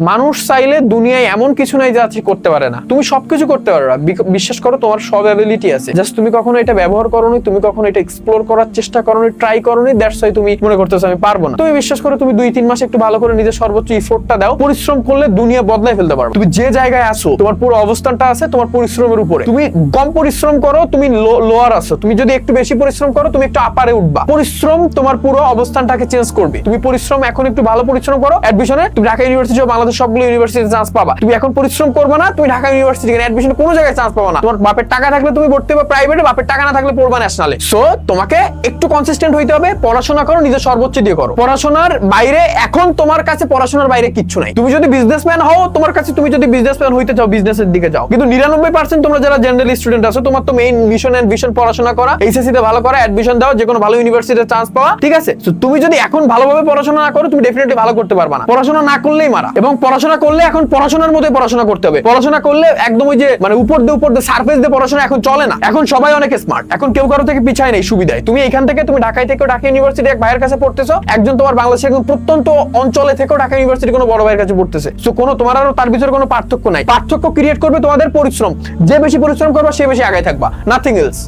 মানুষ চাইলে দুনিয়ায় এমন কিছু নাই যা আছে করতে পারে না। তুমি সবকিছু করতে পারো, বিশ্বাস করো তোমার সব অ্যাবিলিটি আছে, জাস্ট তুমি কখনো এটা ব্যবহার করোনি, তুমি কখনো এটা এক্সপ্লোর করার চেষ্টা করোনি, ট্রাই করোনি, দ্যাটস ওয়াই তুমি মনে করতেছো আমি পারবো না। তুমি বিশ্বাস করো, তুমি 2-3 মাস একটু ভালো করে নিজের সর্বোচ্চ এফোর্টটা দাও, পরিশ্রম করলে দুনিয়া বদলাই ফেলতে পারবে। তুমি যে জায়গায় আছো, তোমার পুরো অবস্থানটা আছে তোমার পরিশ্রমের উপরে। তুমি কম পরিশ্রম করো, তুমি লোয়ার আছো। তুমি যদি একটু বেশি পরিশ্রম করো, তুমি একটু আপারে উঠবা। পরিশ্রম তোমার পুরো অবস্থানটাকে চেঞ্জ করবে। তুমি পরিশ্রম এখন একটু ভালো পরিশ্রম করো, অ্যাডমিশনে তুমি ঢাকা ইউনিভার্সিটি ও বাংলাদেশ সবগুলো ইউনিভার্সিটিতে চান্স পাবা। তুমি এখন পরিশ্রম করবে না, তুমি ঢাকা ইউনিভার্সিটি অ্যাডমিশনে কোনো জায়গায় চান্স পাবা না। তোমার বাপের টাকা থাকলে তুমি ভর্তি হবে প্রাইভেটে, বাপের টাকা না থাকলে পড়বা ন্যাশনালে। সো তোমাকে একটু কনসিস্টেন্ট হইতে হবে, পড়াশোনা করো, নিজের সর্বোচ্চ দিয়ে করো। পড়াশোনার বাইরে এখন তোমার কাছে পড়াশোনার বাইরে কিচ্ছু নাই। তুমি যদি বিজনেসম্যান হও, তোমার কাছে তুমি যদি বিজনেসম্যান হইতে চাও, বিজনেসের দিকে যাও। কিন্তু 99% তোমরা যারা জেনারেল স্টুডেন্ট আছো, তোমার তো মেইন মিশন এন্ড ভিশন পড়াশোনা করা, এইচএসসি তে ভালো করা, অ্যাডমিশন দাও, যে কোনো ভালো ইউনিভার্সিটিতে চান্স পাওয়া, ঠিক আছে? তো তুমি যদি এখন ভালোভাবে পড়াশোনা না করো, তুমি ডেফিনেটলি ভালো করতে পারবা না। পড়াশোনা না করলেই মারা। এবং পড়াশোনা করলে এখন পড়াশোনার মধ্যে পড়াশোনা করতে হবে। পড়াশোনা করলে একদম ওই যে মানে উপর দিয়ে সারফেস দিয়ে পড়াশোনা এখন চলে না। এখন সবাই অনেক স্মার্ট, এখন কেউ কারো থেকে পিছায় নেই সুবিধায়। তুমি এখান থেকে, তুমি ঢাকায় থেকে ঢাকা ইউনিভার্সিটি এক ভাইয়ের কাছে পড়তেছো, একজন তোমার বাংলাদেশের একদম প্রত্যন্ত অঞ্চলে থেকেও ঢাকা ইউনিভার্সিটি কোনো বড় ভাইয়ের কাছে পড়তেছে। সো কোনো তোমার আর তার ভিতরে কোনো পার্থক্য নাই। পার্থক্য ক্রিয়েট করবে তোমাদের পরিশ্রম। যে বেশি পরিশ্রম করবে সে বেশি আগায় থাকবা, নাথিং এলস।